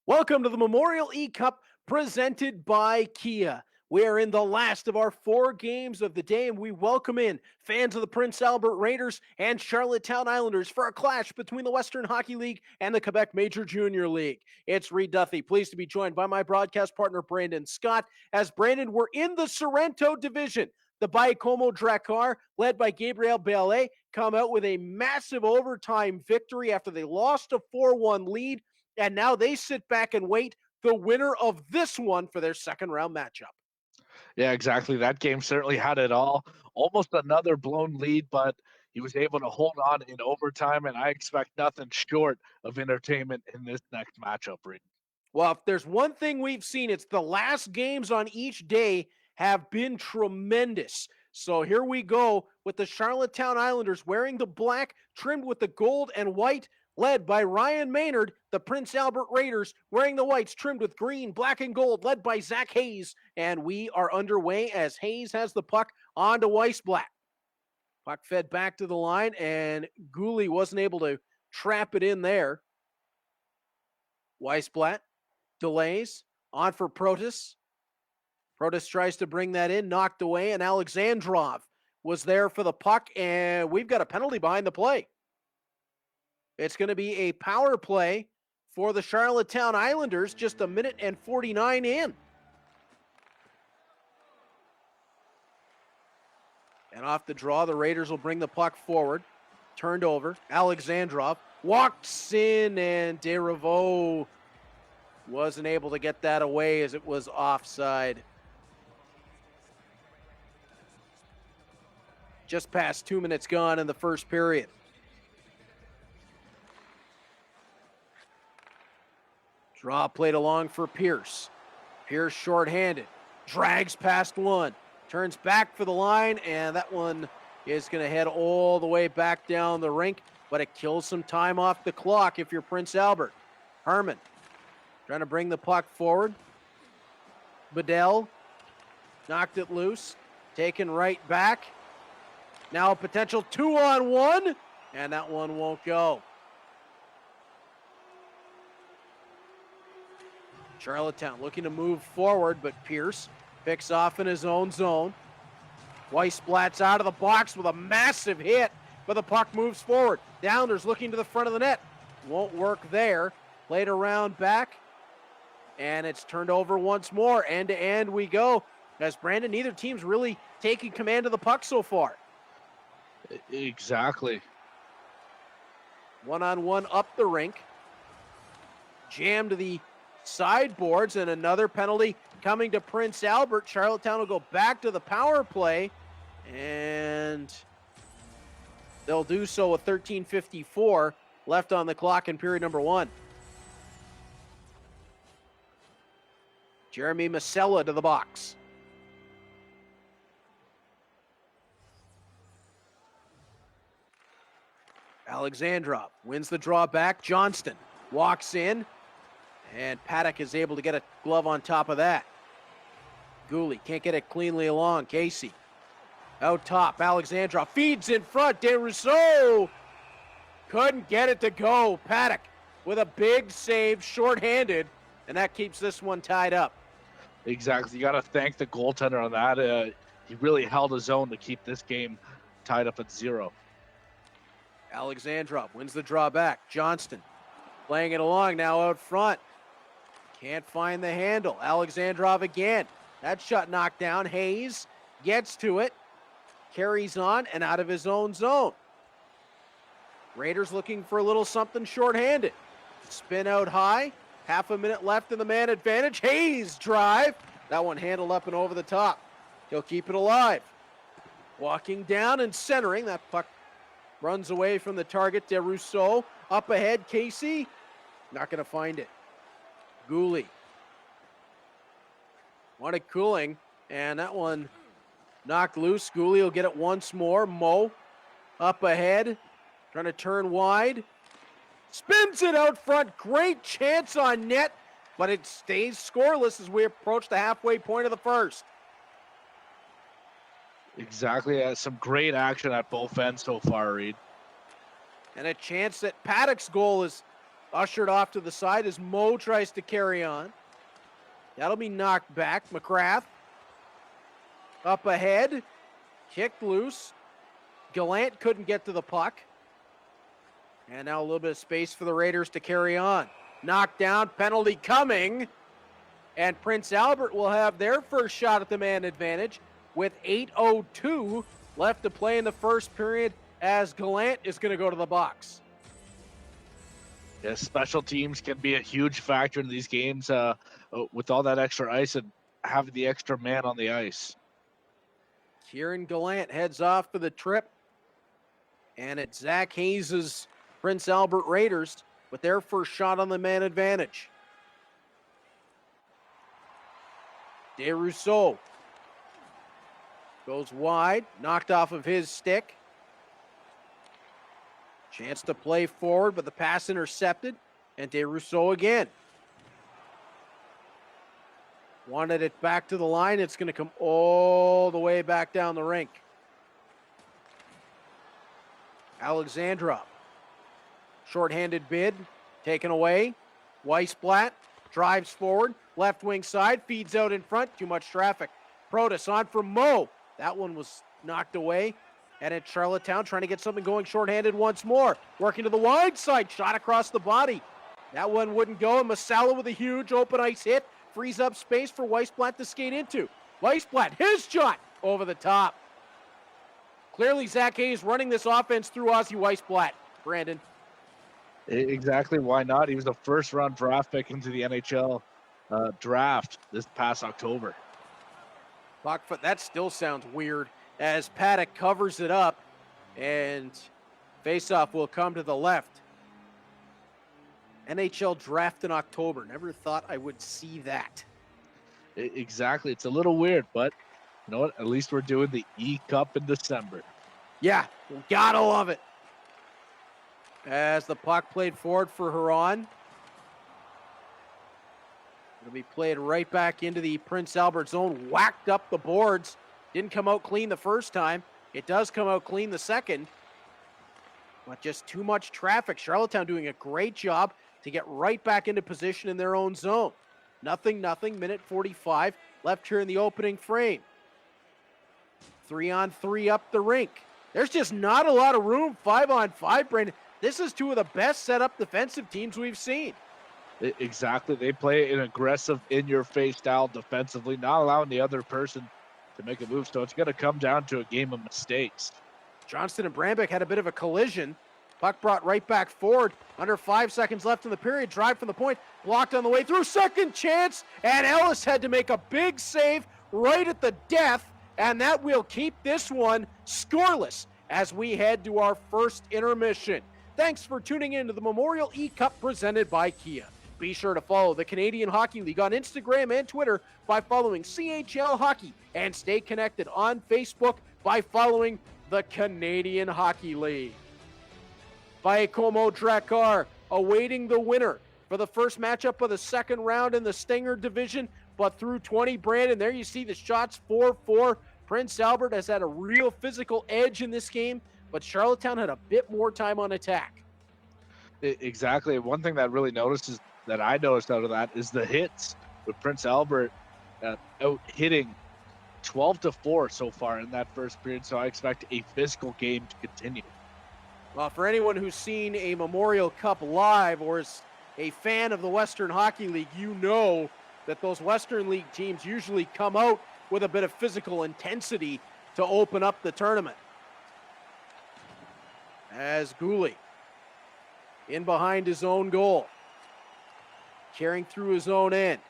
Welcome to the Memorial E-Cup presented by Kia. We are in the last of our 4 games of the day, and we welcome in fans of the Prince Albert Raiders and Charlottetown Islanders for a clash between the Western Hockey League and the Quebec Major Junior League. It's Reed Duffy, pleased to be joined by my broadcast partner, Brandon Scott. As Brandon, we're in the Sorrento division. The Baie-Comeau Drakkar, led by Gabriel Bellet, come out with a massive overtime victory after they lost a 4-1 lead. And now they sit back and wait the winner of this one for their second round matchup. Yeah, exactly. That game certainly had it all. Almost another blown lead, but he was able to hold on in overtime, and I expect nothing short of entertainment in this next matchup, Reed. Well, if there's one thing we've seen, it's the last games on each day have been tremendous. So here we go with the Charlottetown Islanders wearing the black, trimmed with the gold and white, led by Ryan Maynard. The Prince Albert Raiders wearing the whites, trimmed with green, black, and gold, led by Zach Hayes. And we are underway as Hayes has the puck on to Weissblatt. Puck fed back to the line, and Gooley wasn't able to trap it in there. Weissblatt delays, on for Protas. Protas tries to bring that in, knocked away, and Alexandrov was there for the puck, and we've got a penalty behind the play. It's going to be a power play for the Charlottetown Islanders, just a minute and 49 in. And off the draw, the Raiders will bring the puck forward. Turned over. Alexandrov walks in, and Desrivaux wasn't able to get that away as it was offside. Just past 2 minutes gone in the first period. Draw played along for Pierce. Pierce shorthanded. Drags past one. Turns back for the line, and that one is going to head all the way back down the rink, but it kills some time off the clock if you're Prince Albert. Herman trying to bring the puck forward. Bedell knocked it loose. Taken right back. Now a potential 2-on-1, and that one won't go. Charlottetown looking to move forward, but Pierce picks off in his own zone. Weissblatt's out of the box with a massive hit, but the puck moves forward. The Islanders looking to the front of the net. Won't work there. Played around back, and it's turned over once more. End to end we go. As Brandon, neither team's really taking command of the puck so far. Exactly. One-on-one up the rink. Jammed to the sideboards, and another penalty coming to Prince Albert. Charlottetown will go back to the power play, and they'll do so with 13:54 left on the clock in period number 1. Jeremy Masella to the box. Alexandrov wins the draw back. Johnston walks in, and Paddock is able to get a glove on top of that. Gooley can't get it cleanly along. Casey out top. Alexandrov feeds in front. Desrivaux couldn't get it to go. Paddock with a big save, shorthanded, and that keeps this one tied up. Exactly. You got to thank the goaltender on that. He really held his own to keep this game tied up at 0. Alexandrov wins the draw back. Johnston playing it along now out front. Can't find the handle. Alexandrov again. That shot knocked down. Hayes gets to it. Carries on and out of his own zone. Raiders looking for a little something shorthanded. Spin out high. Half a minute left in the man advantage. Hayes drive. That one handled up and over the top. He'll keep it alive. Walking down and centering. That puck runs away from the target. Desrivaux up ahead. Casey not going to find it. Gooley wanted cooling, and that one knocked loose. Gooley will get it once more. Mo up ahead, trying to turn wide. Spins it out front. Great chance on net, but it stays scoreless as we approach the halfway point of the first. Exactly. Some great action at both ends so far, Reed. And a chance that Paddock's goal is Ushered off to the side as Mo tries to carry on. That'll be knocked back. McGrath up ahead. Kicked loose. Gallant couldn't get to the puck. And now a little bit of space for the Raiders to carry on. Knocked down, penalty coming. And Prince Albert will have their first shot at the man advantage with 8:02 left to play in the first period as Gallant is going to go to the box. Yeah, special teams can be a huge factor in these games with all that extra ice and having the extra man on the ice. Kieran Gallant heads off for the trip. And it's Zach Hayes' Prince Albert Raiders with their first shot on the man advantage. DeRousseau goes wide, knocked off of his stick. Chance to play forward, but the pass intercepted. And DeRousseau again. Wanted it back to the line. It's going to come all the way back down the rink. Alexandrov. Shorthanded bid. Taken away. Weissblatt drives forward. Left wing side. Feeds out in front. Too much traffic. Protas on for Mo. That one was knocked away. And at Charlottetown trying to get something going shorthanded once more. Working to the wide side. Shot across the body. That one wouldn't go. And Masala with a huge open ice hit. Frees up space for Weissblatt to skate into. Weissblatt, his shot over the top. Clearly, Zach Hayes running this offense through Ozzy Weissblatt. Brandon. Exactly. Why not? He was a first-round draft pick into the NHL draft this past October. Buckfoot, that still sounds weird as Paddock covers it up, and faceoff will come to the left. NHL draft in October. Never thought I would see that. Exactly. It's a little weird, but you know what? At least we're doing the E-Cup in December. Yeah, gotta love it. As the puck played forward for Huron. It'll be played right back into the Prince Albert zone. Whacked up the boards. Didn't come out clean the first time. It does come out clean the second. But just too much traffic. Charlottetown doing a great job to get right back into position in their own zone. 0-0, minute 45 left here in the opening frame. 3-on-3 up the rink. There's just not a lot of room. 5-on-5, Brandon. This is two of the best set up defensive teams we've seen. Exactly. They play an aggressive, in-your-face style defensively, not allowing the other person to make a move. So it's going to come down to a game of mistakes. Johnston and Brambeck had a bit of a collision. Puck brought right back forward. Under 5 seconds left in the period. Drive from the point. Blocked on the way through. Second chance. And Ellis had to make a big save right at the death. And that will keep this one scoreless as we head to our first intermission. Thanks for tuning in to the Memorial E-Cup presented by Kia. Be sure to follow the Canadian Hockey League on Instagram and Twitter by following CHL Hockey. And stay connected on Facebook by following the Canadian Hockey League. Baie-Comeau Drakkar awaiting the winner for the first matchup of the second round in the Stinger division. But through 20, Brandon, there you see the shots 4-4. Prince Albert has had a real physical edge in this game, but Charlottetown had a bit more time on attack. Exactly. One thing that really I noticed out of that is the hits with Prince Albert out hitting 12-4 so far in that first period. So I expect a physical game to continue. Well, for anyone who's seen a Memorial Cup live or is a fan of the Western Hockey League, you know that those Western League teams usually come out with a bit of physical intensity to open up the tournament. As Gooley in behind his own goal, carrying through his own end.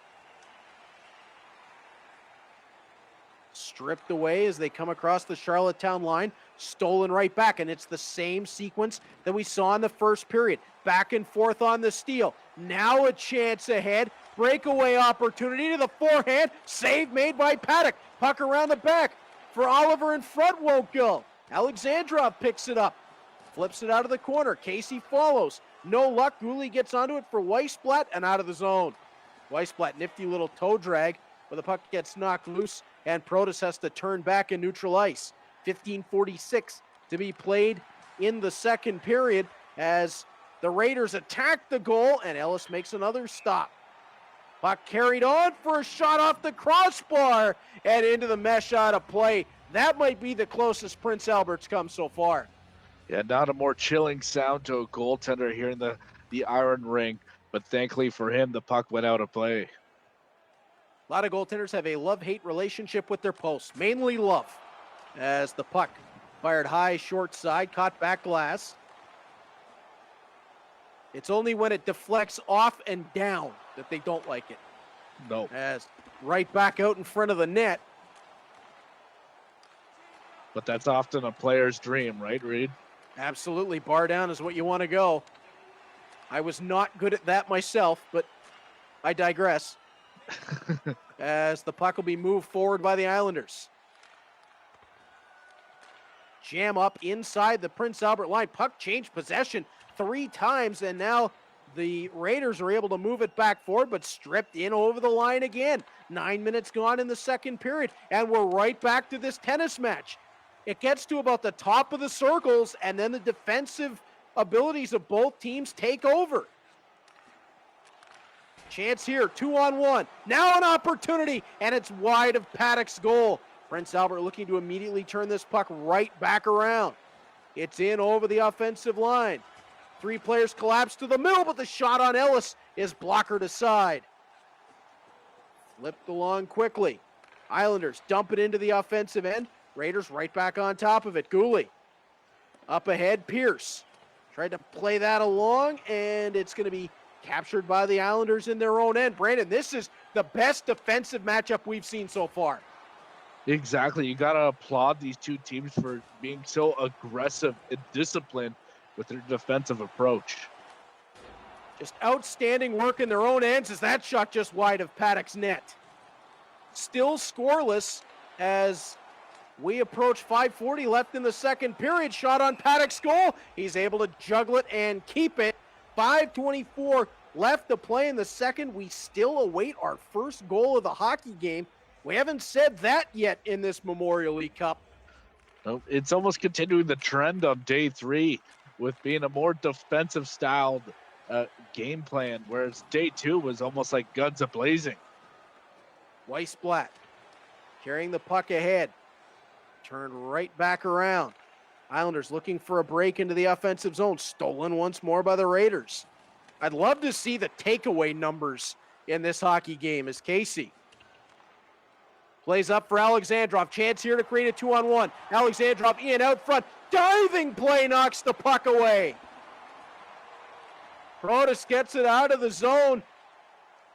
Stripped away as they come across the Charlottetown line. Stolen right back, and it's the same sequence that we saw in the first period. Back and forth on the steal. Now a chance ahead. Breakaway opportunity to the forehand. Save made by Paddock. Puck around the back for Oliver in front, won't go. Alexandrov picks it up. Flips it out of the corner. Casey follows. No luck. Gooley gets onto it for Weissblatt and out of the zone. Weissblatt, nifty little toe drag, but the puck gets knocked loose, and Protas has to turn back in neutral ice. 15:46 to be played in the second period as The Raiders attack the goal, and Ellis makes another stop. Puck carried on for a shot off the crossbar and into the mesh out of play. That might be the closest Prince Albert's come so far. Yeah, not a more chilling sound to a goaltender here in the iron ring, but thankfully for him, the puck went out of play. A lot of goaltenders have a love-hate relationship with their posts, mainly love, as the puck fired high, short side, caught back glass. It's only when it deflects off and down that they don't like it. No. As right back out in front of the net. But that's often a player's dream, right, Reed? Absolutely. Bar down is what you want to go. I was not good at that myself, but I digress. As the puck will be moved forward by the Islanders. Jam up inside the Prince Albert line. Puck changed possession 3 times, and now the Raiders are able to move it back forward, but stripped in over the line again. 9 minutes gone in the second period, and we're right back to this tennis match. It gets to about the top of the circles, and then the defensive abilities of both teams take over. Chance here, 2-on-1. Now an opportunity, and it's wide of Paddock's goal. Prince Albert looking to immediately turn this puck right back around. It's in over the offensive line. 3 players collapse to the middle, but the shot on Ellis is blockered aside. Flipped along quickly. Islanders dump it into the offensive end. Raiders right back on top of it. Gooley. Up ahead, Pierce. Tried to play that along, and it's going to be captured by the Islanders in their own end. Brandon, this is the best defensive matchup we've seen so far. Exactly. You got to applaud these two teams for being so aggressive and disciplined with their defensive approach. Just outstanding work in their own ends as that shot just wide of Paddock's net. Still scoreless as we approach 5:40 left in the second period. Shot on Paddock's goal. He's able to juggle it and keep it. 5:24 left to play in the second. We still await our first goal of the hockey game. We haven't said that yet in this Memorial League Cup. No, it's almost continuing the trend on day 3 with being a more defensive styled game plan, whereas day 2 was almost like guns a-blazing. Weissblatt carrying the puck ahead. Turned right back around. Islanders looking for a break into the offensive zone. Stolen once more by the Raiders. I'd love to see the takeaway numbers in this hockey game as Casey plays up for Alexandrov. Chance here to create a 2-on-1. Alexandrov in out front. Diving play knocks the puck away. Protas gets it out of the zone.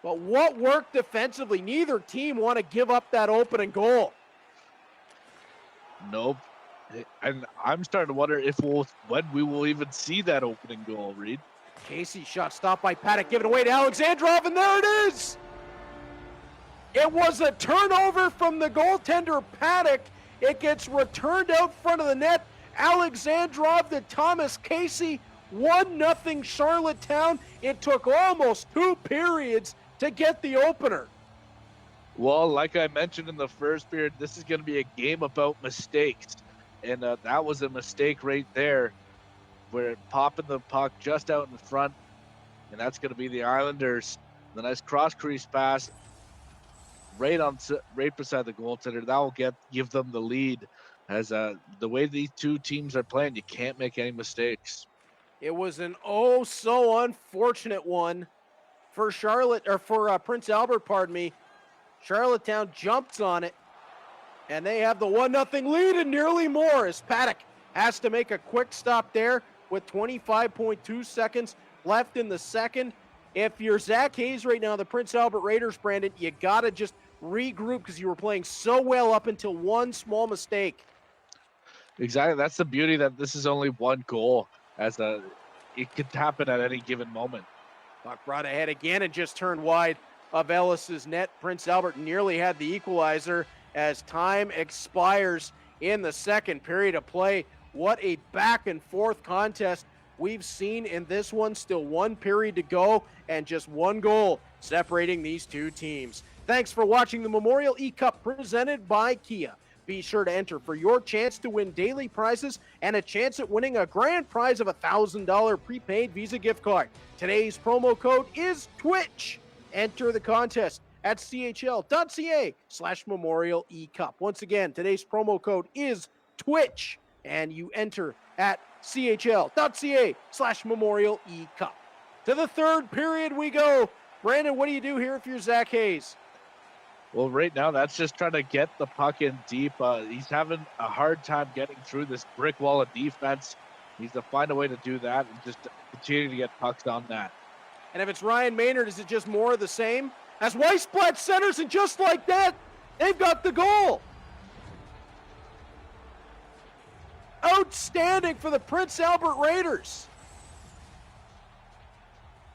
But what worked defensively? Neither team want to give up that opening goal. Nope. And I'm starting to wonder when we will even see that opening goal, Reed. Casey shot stopped by Paddock, given away to Alexandrov, and there it is! It was a turnover from the goaltender, Paddock. It gets returned out front of the net. Alexandrov to Thomas Casey. 1-0 Charlottetown. It took almost 2 periods to get the opener. Well, like I mentioned in the first period, this is going to be a game about mistakes. And that was a mistake right there, where it popping the puck just out in front. And that's going to be the Islanders. The nice cross-crease pass right beside the goaltender. That will give them the lead. As the way these two teams are playing, you can't make any mistakes. It was an so unfortunate one for Prince Albert, pardon me. Charlottetown jumps on it, and they have the 1-0 lead and nearly more as Paddock has to make a quick stop there with 25.2 seconds left in the second. If you're Zach Hayes right now, the Prince Albert Raiders, Brandon, you got to just regroup because you were playing so well up until one small mistake. Exactly. That's the beauty that this is only one goal, as it could happen at any given moment. Puck brought ahead again and just turned wide of Ellis's net. Prince Albert nearly had the equalizer as time expires in the second period of play. What a back and forth contest we've seen in this one. Still 1 period to go and just 1 goal separating these two teams. Thanks for watching the Memorial E-Cup presented by Kia. Be sure to enter for your chance to win daily prizes and a chance at winning a grand prize of a $1,000 prepaid Visa gift card. Today's promo code is Twitch. Enter the contest at chl.ca/Memorial eCup. Once again, today's promo code is Twitch, and you enter at chl.ca/Memorial eCup. To the third period we go. Brandon, what do you do here if you're Zach Hayes? Well, right now, that's just trying to get the puck in deep. He's having a hard time getting through this brick wall of defense. He needs to find a way to do that and just continue to get pucks on that. And if it's Ryan Maynard, is it just more of the same? As Weisblatt centers, and just like that, they've got the goal. Outstanding for the Prince Albert Raiders.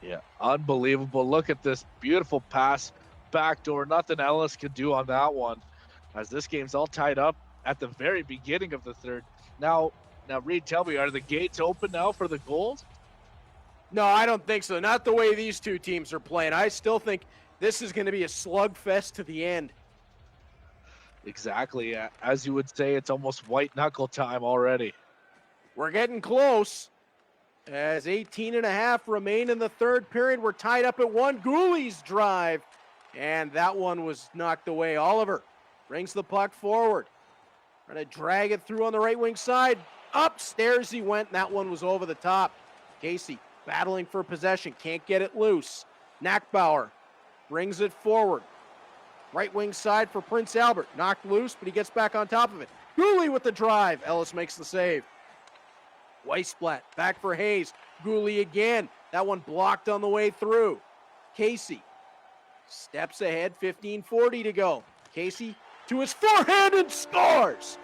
Yeah, unbelievable. Look at this beautiful pass. Backdoor. Nothing Ellis could do on that one, as this game's all tied up at the very beginning of the third. Now, Reed, tell me, are the gates open now for the goals? No, I don't think so. Not the way these two teams are playing. I still think this is going to be a slugfest to the end. Exactly. As you would say, it's almost white knuckle time already. We're getting close. As 18 and a half remain in the third period, we're tied up at one. Gooley's drive. And that one was knocked away. Oliver brings the puck forward. Trying to drag it through on the right wing side. Upstairs he went, and that one was over the top. Casey battling for possession. Can't get it loose. Knackbauer brings it forward. Right wing side for Prince Albert. Knocked loose, but he gets back on top of it. Gooley with the drive. Ellis makes the save. Weisblatt back for Hayes. Gooley again. That one blocked on the way through. Casey steps ahead, 15:40 to go. Casey to his forehand and scores.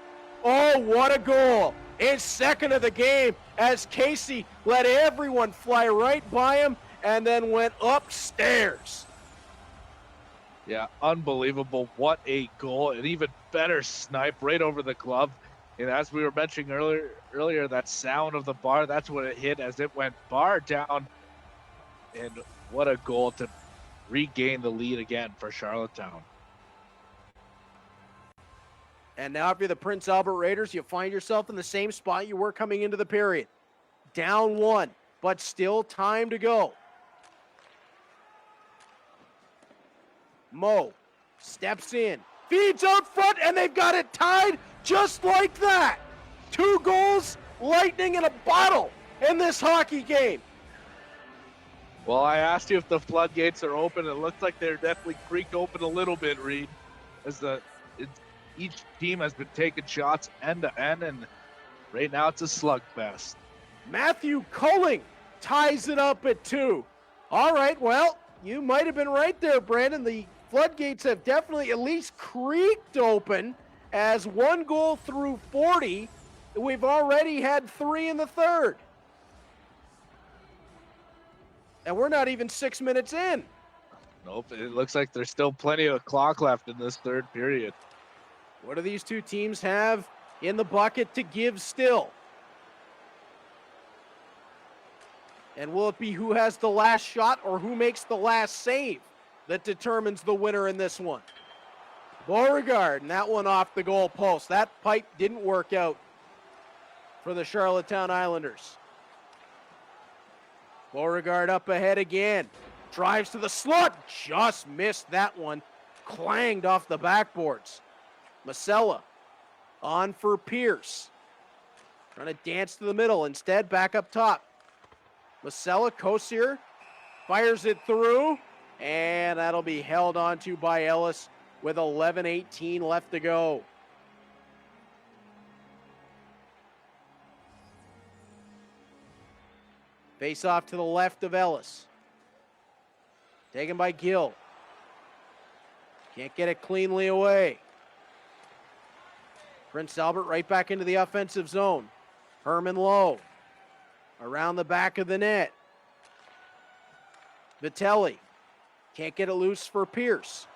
Oh, what a goal. His second of the game as Casey let everyone fly right by him and then went upstairs. Yeah, unbelievable. What a goal. An even better snipe right over the glove. And as we were mentioning earlier, that sound of the bar, that's what it hit as it went bar down. And what a goal to regain the lead again for Charlottetown. And now if you're the Prince Albert Raiders, you find yourself in the same spot you were coming into the period. Down one, but still time to go. Mo steps in, feeds out front, and they've got it tied just like that. 2 goals, lightning in a bottle in this hockey game. Well, I asked you if the floodgates are open. It looks like they're definitely creaked open a little bit, Reed, as each team has been taking shots end to end, and right now it's a slugfest. Matthew Culling ties it up at 2. All right, well, you might have been right there, Brandon. The floodgates have definitely at least creaked open, as 1 goal through 40. We've already had 3 in the third. And we're not even 6 minutes in. Nope, it looks like there's still plenty of clock left in this third period. What do these two teams have in the bucket to give still? And will it be who has the last shot or who makes the last save that determines the winner in this one? Beauregard, and that one off the goal post. That pipe didn't work out for the Charlottetown Islanders. Beauregard up ahead again. Drives to the slot. Just missed that one. Clanged off the backboards. Masella on for Pierce. Trying to dance to the middle. Instead, back up top. Masella, Kosier fires it through. And that'll be held onto by Ellis with 11:18 left to go. Face off to the left of Ellis. Taken by Gill. Can't get it cleanly away. Prince Albert right back into the offensive zone. Herman Lowe. Around the back of the net. Vitelli. Can't get it loose for Pierce.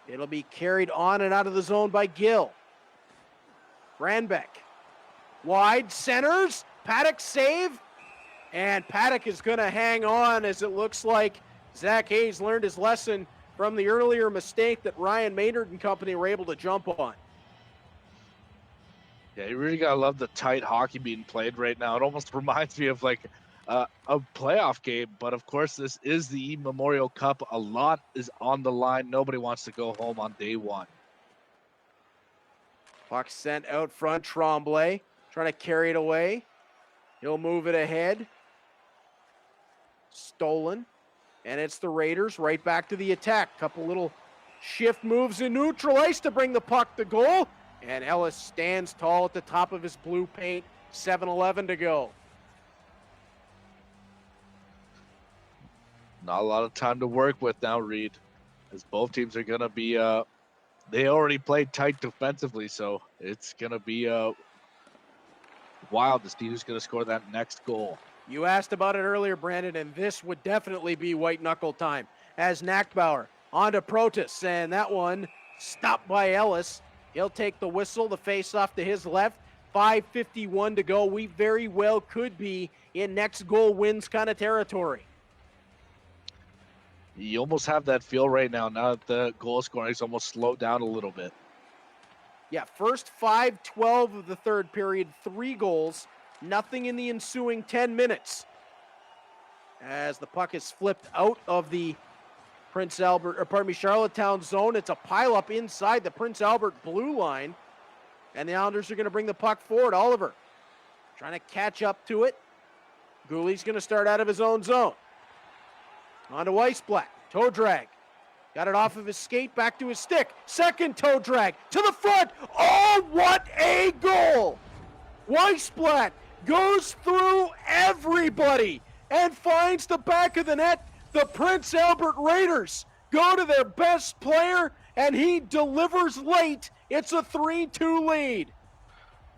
It'll be carried on and out of the zone by Gill. Brandbeck. Wide centers. Paddock save. And Paddock is going to hang on, as it looks like Zach Hayes learned his lesson from the earlier mistake that Ryan Maynard and company were able to jump on. Yeah, you really gotta love the tight hockey being played right now. It almost reminds me of like a playoff game, but of course this is the Memorial Cup. A lot is on the line. Nobody wants to go home on day one. Puck sent out front. Tremblay trying to carry it away. He'll move it ahead. Stolen. And it's the Raiders right back to the attack. Couple little shift moves in neutral ice to bring the puck to goal. And Ellis stands tall at the top of his blue paint. 7:11 to go. Not a lot of time to work with now, Reed, as both teams are going to be, they already played tight defensively, so it's going to be wild to see who's going to score that next goal. You asked about it earlier, Brandon, and this would definitely be white knuckle time. As Nachtbauer onto Protas, and that one stopped by Ellis. He'll take the whistle, the face-off to his left. 5:51 to go. We very well could be in next goal wins kind of territory. You almost have that feel right now that the goal scoring is almost slowed down a little bit. Yeah, first 5:12 of the third period, 3 goals, nothing in the ensuing 10 minutes. As the puck is flipped out of the Charlottetown zone, it's a pileup inside the Prince Albert blue line, and the Islanders are going to bring the puck forward. Oliver trying to catch up to it. Gooley's going to start out of his own zone. On to Weissblatt, toe drag. Got it off of his skate, back to his stick. Second toe drag, to the front. Oh, what a goal! Weissblatt goes through everybody and finds the back of the net. The Prince Albert Raiders go to their best player, and he delivers late. It's a 3-2 lead.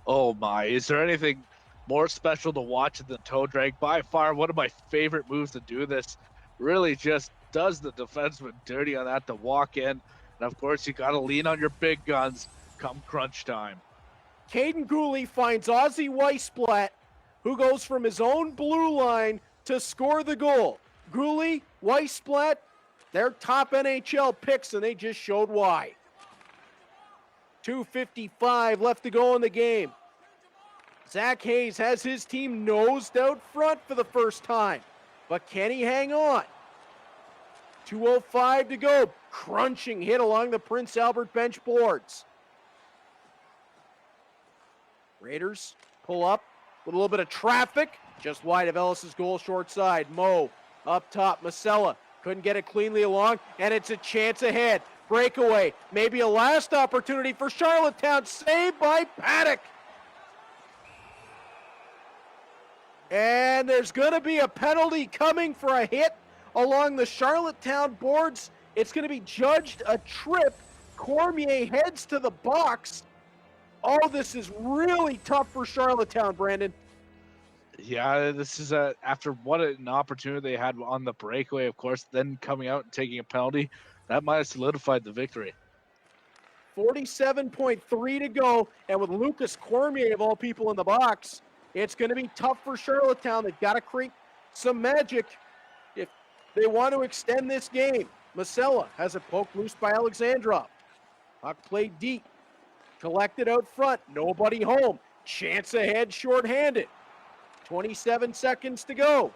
Oh my, is there anything more special to watch than the toe drag? By far, one of my favorite moves to do this. Really just does the defenseman dirty on that to walk in. And of course, you got to lean on your big guns come crunch time. Caden Gooley finds Ozzy Weissblatt, who goes from his own blue line to score the goal. Gooley, Weissblatt, they're top NHL picks, and they just showed why. 2:55 left to go in the game. Zach Hayes has his team nosed out front for the first time. But can he hang on? 2:05 to go. Crunching hit along the Prince Albert bench boards. Raiders pull up with a little bit of traffic. Just wide of Ellis's goal, short side. Mo up top. Masella couldn't get it cleanly along, and it's a chance ahead. Breakaway. Maybe a last opportunity for Charlottetown. Saved by Paddock. And there's going to be a penalty coming for a hit along the Charlottetown boards. It's going to be judged a trip. Cormier heads to the box. Oh, this is really tough for Charlottetown, Brandon. Yeah, this is after what an opportunity they had on the breakaway, of course, then coming out and taking a penalty. That might have solidified the victory. 47.3 to go, and with Lucas Cormier, of all people, in the box, it's going to be tough for Charlottetown. They've got to create some magic if they want to extend this game. Masella has it poked loose by Alexandrov. Puck played deep. Collected out front. Nobody home. Chance ahead, shorthanded. 27 seconds to go.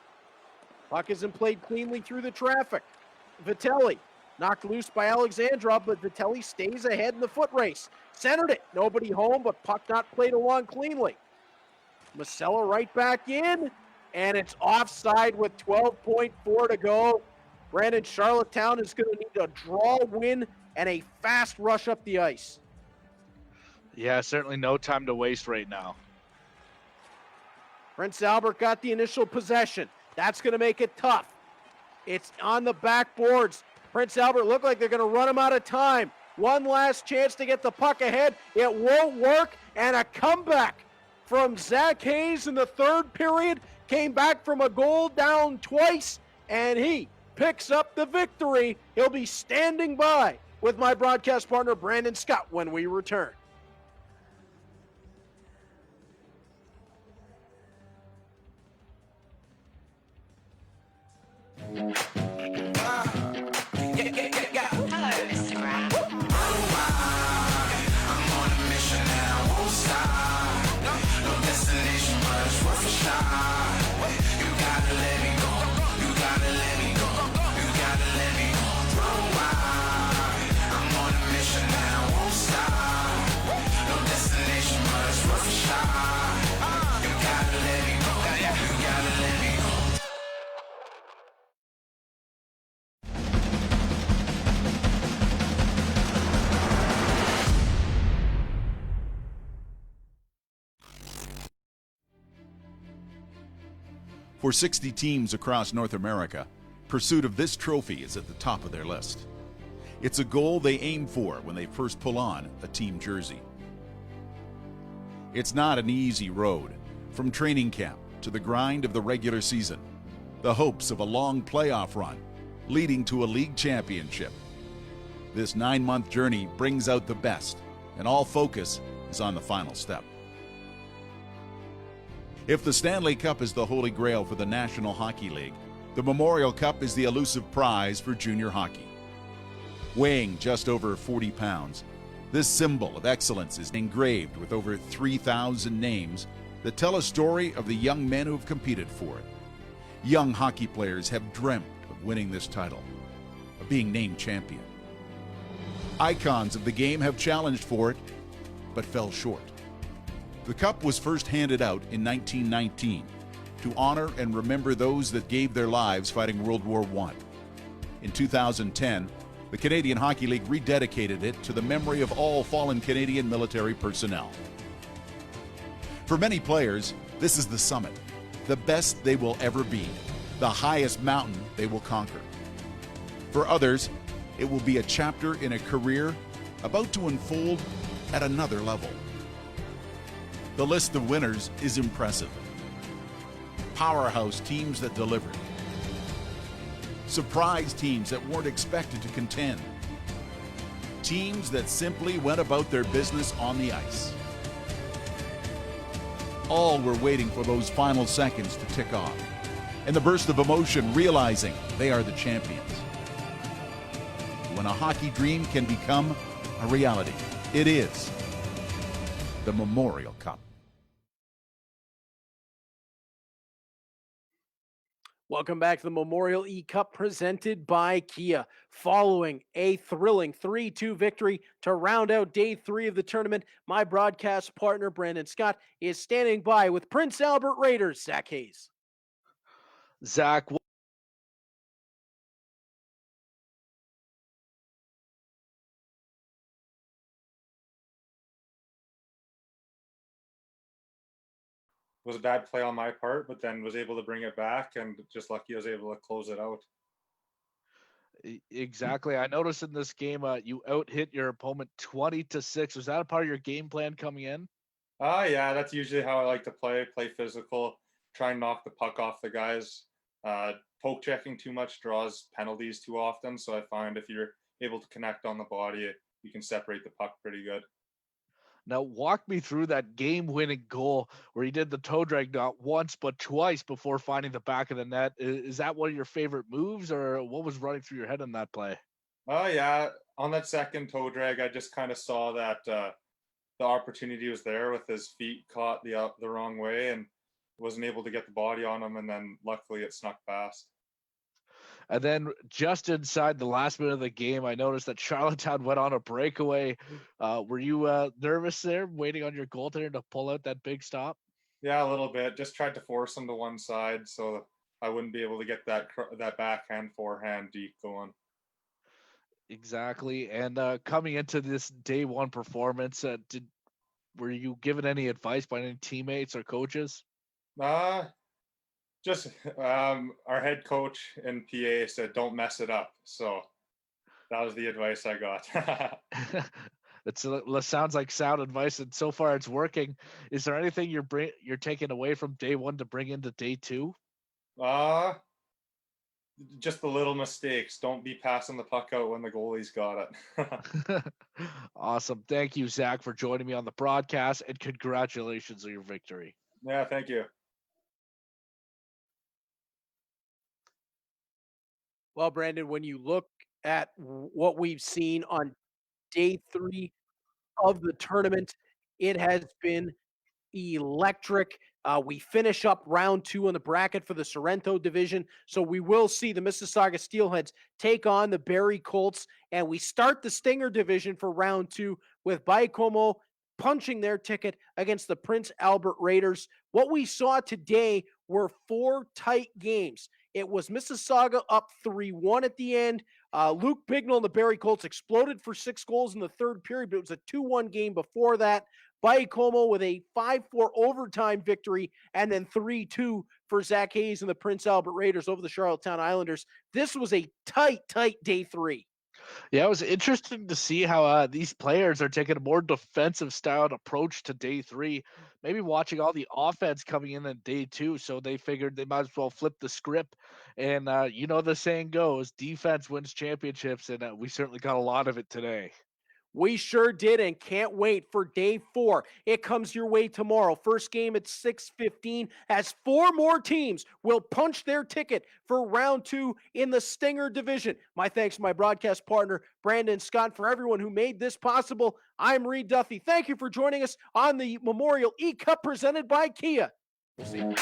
Puck isn't played cleanly through the traffic. Vitelli knocked loose by Alexandrov, but Vitelli stays ahead in the foot race. Centered it. Nobody home, but puck not played along cleanly. Masella right back in, and it's offside with 12.4 to go. Brandon, Charlottetown is going to need a draw win and a fast rush up the ice. Yeah, certainly no time to waste right now. Prince Albert got the initial possession. That's going to make it tough. It's on the backboards. Prince Albert look like they're going to run him out of time. One last chance to get the puck ahead. It won't work, and a comeback from Zach Hayes in the third period. Came back from a goal down twice, and he picks up the victory. He'll be standing by with my broadcast partner, Brandon Scott, when we return. I'm on a mission and I won't stop. For 60 teams across North America, pursuit of this trophy is at the top of their list. It's a goal they aim for when they first pull on a team jersey. It's not an easy road, from training camp to the grind of the regular season, the hopes of a long playoff run leading to a league championship. This 9-month journey brings out the best, and all focus is on the final step. If the Stanley Cup is the holy grail for the National Hockey League, the Memorial Cup is the elusive prize for junior hockey. Weighing just over 40 pounds, this symbol of excellence is engraved with over 3,000 names that tell a story of the young men who have competed for it. Young hockey players have dreamt of winning this title, of being named champion. Icons of the game have challenged for it, but fell short. The cup was first handed out in 1919 to honor and remember those that gave their lives fighting World War I. In 2010, the Canadian Hockey League rededicated it to the memory of all fallen Canadian military personnel. For many players, this is the summit, the best they will ever be, the highest mountain they will conquer. For others, it will be a chapter in a career about to unfold at another level. The list of winners is impressive. Powerhouse teams that delivered. Surprise teams that weren't expected to contend. Teams that simply went about their business on the ice. All were waiting for those final seconds to tick off, and the burst of emotion realizing they are the champions. When a hockey dream can become a reality, it is the Memorial Cup. Welcome back to the Memorial E-Cup presented by Kia. Following a thrilling 3-2 victory to round out day 3 of the tournament, my broadcast partner, Brandon Scott, is standing by with Prince Albert Raiders, Zach Hayes. Zach, was a bad play on my part, but then was able to bring it back, and just lucky I was able to close it out. exactly. I noticed in this game, you out-hit your opponent 20-6. Was that a part of your game plan coming in? Yeah, that's usually how I like to play physical, try and knock the puck off the guys. Poke checking too much draws penalties too often, so I find if you're able to connect on the body, you can separate the puck pretty good. Now, walk me through that game-winning goal where you did the toe drag not once but twice before finding the back of the net. Is that one of your favorite moves, or what was running through your head in that play? Oh yeah, on that second toe drag, I just kind of saw that the opportunity was there with his feet caught the wrong way and wasn't able to get the body on him, and then luckily it snuck past. And then just inside the last minute of the game, I noticed that Charlottetown went on a breakaway. Were you nervous there, waiting on your goaltender to pull out that big stop? Yeah, a little bit. Just tried to force him to one side so I wouldn't be able to get that backhand forehand deep going. Exactly. And coming into this day one performance, were you given any advice by any teammates or coaches? Just our head coach and PA said, "Don't mess it up." So that was the advice I got. It sounds like sound advice, and so far it's working. Is there anything you're taking away from day one to bring into day two? Just the little mistakes. Don't be passing the puck out when the goalie's got it. Awesome. Thank you, Zach, for joining me on the broadcast, and congratulations on your victory. Yeah, thank you. Well, Brandon, when you look at what we've seen on day 3 of the tournament, it has been electric. We finish up round 2 on the bracket for the Sorrento division. So we will see the Mississauga Steelheads take on the Barrie Colts. And we start the Stinger division for round 2 with Baie-Comeau punching their ticket against the Prince Albert Raiders. What we saw today were 4 tight games. It was Mississauga up 3-1 at the end. Luke Bignell and the Barrie Colts exploded for 6 goals in the third period, but it was a 2-1 game before that. Baie-Comeau with a 5-4 overtime victory, and then 3-2 for Zach Hayes and the Prince Albert Raiders over the Charlottetown Islanders. This was a tight day 3. Yeah, it was interesting to see how these players are taking a more defensive styled approach to day 3. Maybe watching all the offense coming in day 2, so they figured they might as well flip the script. And the saying goes, defense wins championships, and we certainly got a lot of it today. We sure did, and can't wait for day 4. It comes your way tomorrow. First game at 6:15 as 4 more teams will punch their ticket for round 2 in the Stinger division. My thanks to my broadcast partner, Brandon Scott, for everyone who made this possible. I'm Reed Duffy. Thank you for joining us on the Memorial E-Cup presented by Kia. We'll see you.